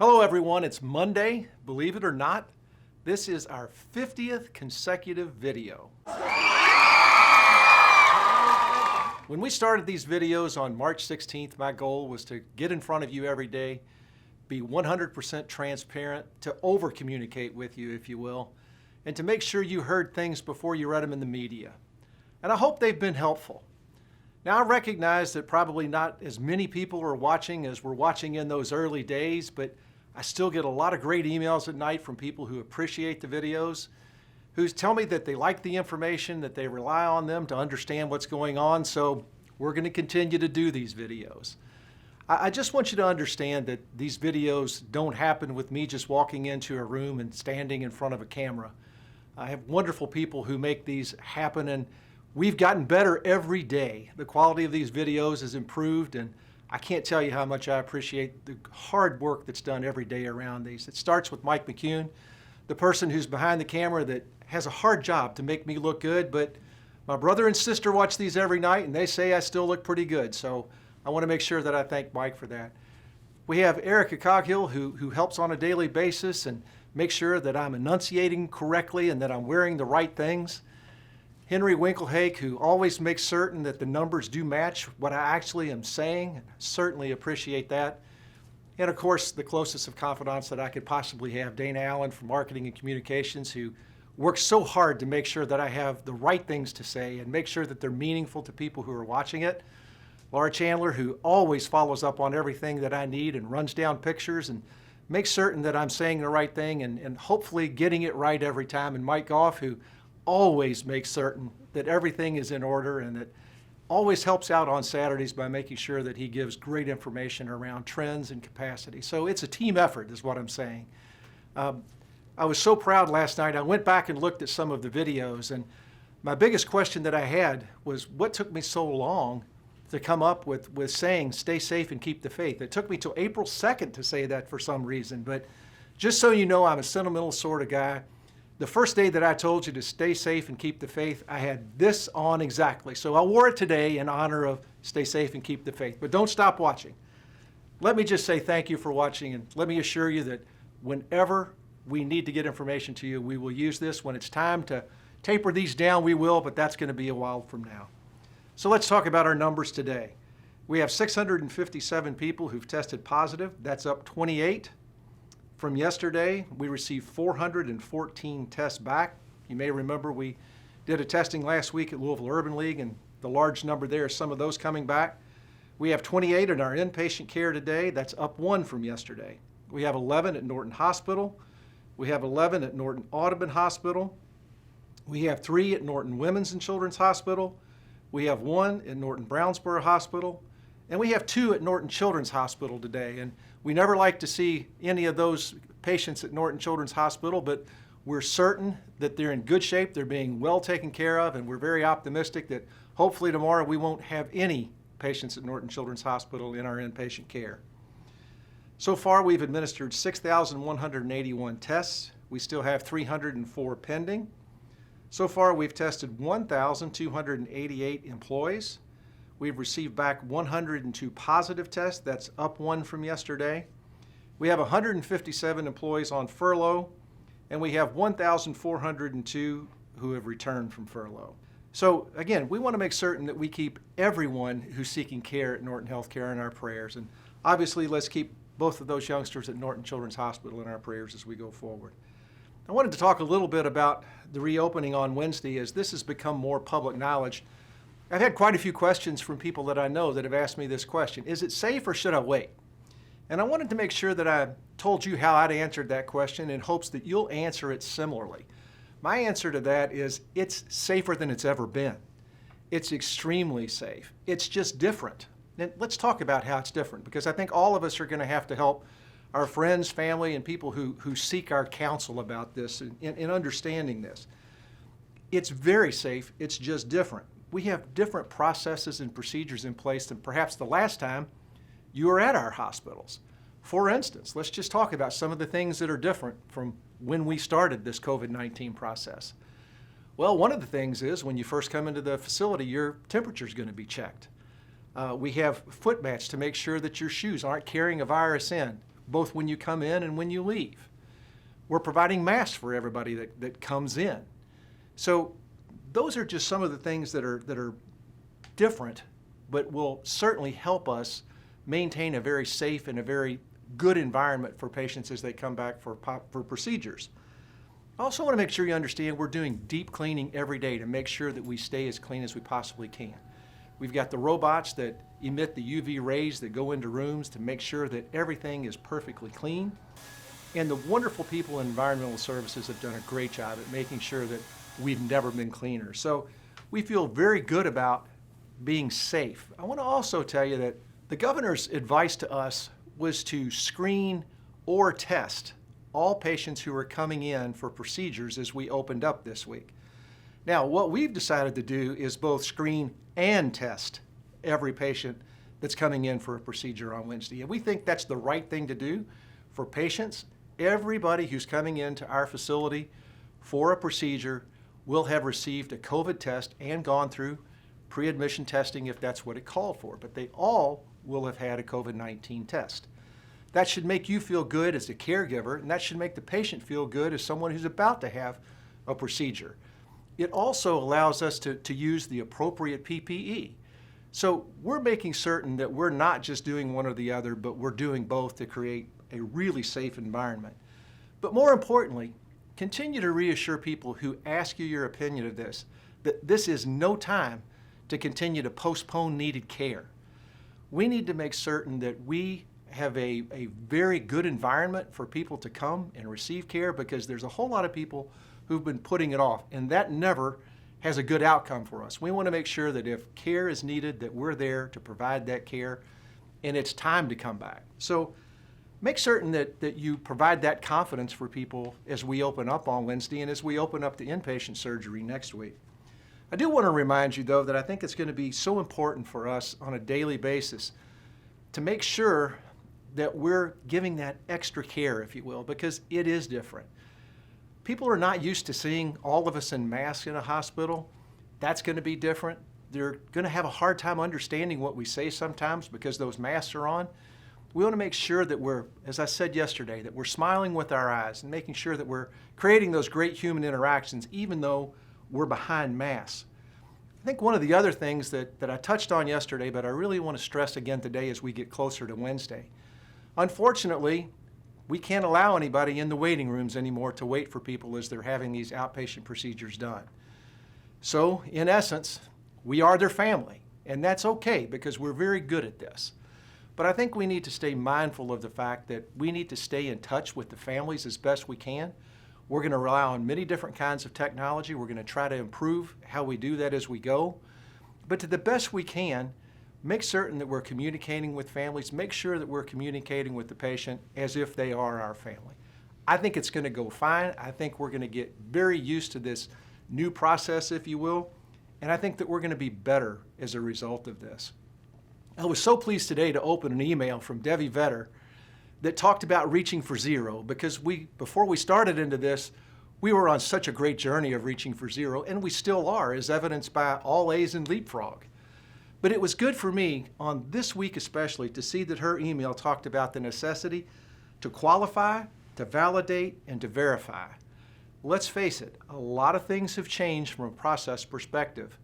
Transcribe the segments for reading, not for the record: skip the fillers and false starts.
Hello everyone, it's Monday. Believe it or not, this is our 50th consecutive video. When we started these videos on March 16th, my goal was to get in front of you every day, be 100% transparent, to over-communicate with you, if you will, and to make sure you heard things before you read them in the media. And I hope they've been helpful. Now, I recognize that probably not as many people are watching as were watching in those early days, but I still get a lot of great emails at night from people who appreciate the videos, who tell me that they like the information, that they rely on them to understand what's going on, so we're going to continue to do these videos. I just want you to understand that these videos don't happen with me just walking into a room and standing in front of a camera. I have wonderful people who make these happen, and we've gotten better every day. The quality of these videos has improved, and I can't tell you how much I appreciate the hard work that's done every day around these. It starts with Mike McCune, the person who's behind the camera that has a hard job to make me look good, but my brother and sister watch these every night and they say I still look pretty good. So I want to make sure that I thank Mike for that. We have Erica Coghill who helps on a daily basis and makes sure that I'm enunciating correctly and that I'm wearing the right things. Henry Winklehake, who always makes certain that the numbers do match what I actually am saying. Certainly appreciate that. And of course, the closest of confidants that I could possibly have, Dana Allen from Marketing and Communications, who works so hard to make sure that I have the right things to say and make sure that they're meaningful to people who are watching it. Laura Chandler, who always follows up on everything that I need and runs down pictures and makes certain that I'm saying the right thing and hopefully getting it right every time. And Mike Goff, who always makes certain that everything is in order and that always helps out on Saturdays by making sure that he gives great information around trends and capacity. So it's a team effort is what I'm saying. I was so proud last night. I went back and looked at some of the videos, and my biggest question that I had was what took me so long to come up with saying stay safe and keep the faith. It took me till April 2nd to say that for some reason, but just so you know, I'm a sentimental sort of guy. The first day that I told you to stay safe and keep the faith, I had this on exactly. So I wore it today in honor of stay safe and keep the faith. But don't stop watching. Let me just say thank you for watching, and let me assure you that whenever we need to get information to you, we will use this. When it's time to taper these down, we will, but that's going to be a while from now. So let's talk about our numbers today. We have 657 people who've tested positive. That's up 28. From yesterday, we received 414 tests back. You may remember we did a testing last week at Louisville Urban League, and the large number there is some of those coming back. We have 28 in our inpatient care today. That's up 1 from yesterday. We have 11 at Norton Hospital. We have 11 at Norton Audubon Hospital. We have 3 at Norton Women's and Children's Hospital. We have 1 at Norton Brownsboro Hospital. And we have 2 at Norton Children's Hospital today. And we never like to see any of those patients at Norton Children's Hospital, but we're certain that they're in good shape, they're being well taken care of, and we're very optimistic that hopefully tomorrow we won't have any patients at Norton Children's Hospital in our inpatient care. So far, we've administered 6,181 tests. We still have 304 pending. So far, we've tested 1,288 employees. We've received back 102 positive tests. That's up 1 from yesterday. We have 157 employees on furlough, and we have 1,402 who have returned from furlough. So again, we want to make certain that we keep everyone who's seeking care at Norton Healthcare in our prayers. And obviously, let's keep both of those youngsters at Norton Children's Hospital in our prayers as we go forward. I wanted to talk a little bit about the reopening on Wednesday, as this has become more public knowledge. I've had quite a few questions from people that I know that have asked me this question: is it safe or should I wait? And I wanted to make sure that I told you how I'd answered that question in hopes that you'll answer it similarly. My answer to that is it's safer than it's ever been. It's extremely safe. It's just different. And let's talk about how it's different, because I think all of us are going to have to help our friends, family, and people who seek our counsel about this in understanding this. It's very safe. It's just different. We have different processes and procedures in place than perhaps the last time you were at our hospitals. For instance, let's just talk about some of the things that are different from when we started this COVID-19 process. Well, one of the things is when you first come into the facility, your temperature is going to be checked. We have foot mats to make sure that your shoes aren't carrying a virus in. both when you come in and when you leave. We're providing masks for everybody that comes in. So those are just some of the things that are different, but will certainly help us maintain a very safe and a very good environment for patients as they come back for procedures. I also want to make sure you understand we're doing deep cleaning every day to make sure that we stay as clean as we possibly can. We've got the robots that emit the UV rays that go into rooms to make sure that everything is perfectly clean. And the wonderful people in environmental services have done a great job at making sure that we've never been cleaner. So we feel very good about being safe. I want to also tell you that the governor's advice to us was to screen or test all patients who are coming in for procedures as we opened up this week. Now, what we've decided to do is both screen and test every patient that's coming in for a procedure on Wednesday. And we think that's the right thing to do for patients. Everybody who's coming into our facility for a procedure will have received a COVID test and gone through pre-admission testing if that's what it called for, but they all will have had a COVID-19 test. That should make you feel good as a caregiver, and that should make the patient feel good as someone who's about to have a procedure. It also allows us to use the appropriate PPE. So we're making certain that we're not just doing one or the other, but we're doing both to create a really safe environment. But more importantly, continue to reassure people who ask you your opinion of this, that this is no time to continue to postpone needed care. We need to make certain that we have a very good environment for people to come and receive care, because there's a whole lot of people who've been putting it off, and that never has a good outcome for us. We want to make sure that if care is needed, that we're there to provide that care, and it's time to come back. So make certain that you provide that confidence for people as we open up on Wednesday and as we open up the inpatient surgery next week. I do want to remind you, though, that I think it's going to be so important for us on a daily basis to make sure that we're giving that extra care, if you will, because it is different. People are not used to seeing all of us in masks in a hospital. That's going to be different. They're going to have a hard time understanding what we say sometimes because those masks are on. We want to make sure that we're, as I said yesterday, that we're smiling with our eyes and making sure that we're creating those great human interactions even though we're behind masks. I think one of the other things that I touched on yesterday, but I really want to stress again today as we get closer to Wednesday. Unfortunately, we can't allow anybody in the waiting rooms anymore to wait for people as they're having these outpatient procedures done. So, in essence, we are their family, and that's okay because we're very good at this. But I think we need to stay mindful of the fact that we need to stay in touch with the families as best we can. We're going to rely on many different kinds of technology. We're going to try to improve how we do that as we go. But to the best we can, make certain that we're communicating with families. Make sure that we're communicating with the patient as if they are our family. I think it's going to go fine. I think we're going to get very used to this new process, if you will, and I think that we're going to be better as a result of this. I was so pleased today to open an email from Debbie Vetter that talked about reaching for zero, because before we started into this, we were on such a great journey of reaching for zero, and we still are, as evidenced by all A's and Leapfrog. But it was good for me on this week especially to see that her email talked about the necessity to qualify, to validate, and to verify. Let's face it, a lot of things have changed from a process perspective.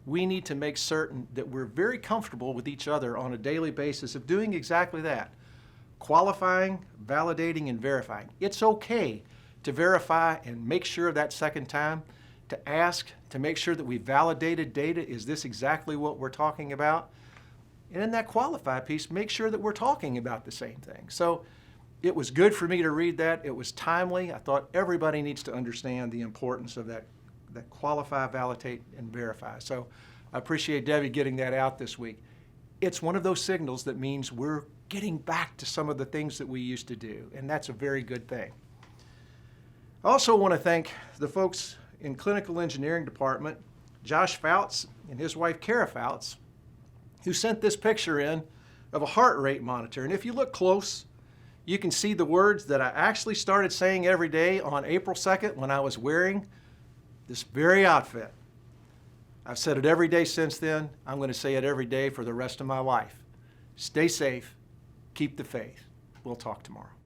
We need to make certain that we're very comfortable with each other on a daily basis of doing exactly that. Qualifying, validating, and verifying. It's okay to verify and make sure that second time, to ask, to make sure that we validated data. Is this exactly what we're talking about? And in that qualify piece, make sure that we're talking about the same thing. So it was good for me to read that. It was timely. I thought everybody needs to understand the importance of that qualify, validate, and verify. So I appreciate Debbie getting that out this week. It's one of those signals that means we're getting back to some of the things that we used to do, and that's a very good thing. I also want to thank the folks in Clinical Engineering Department, Josh Fouts and his wife Kara Fouts, who sent this picture in of a heart rate monitor. And if you look close, you can see the words that I actually started saying every day on April 2nd when I was wearing this very outfit. I've said it every day since then. I'm going to say it every day for the rest of my life. Stay safe. Keep the faith. We'll talk tomorrow.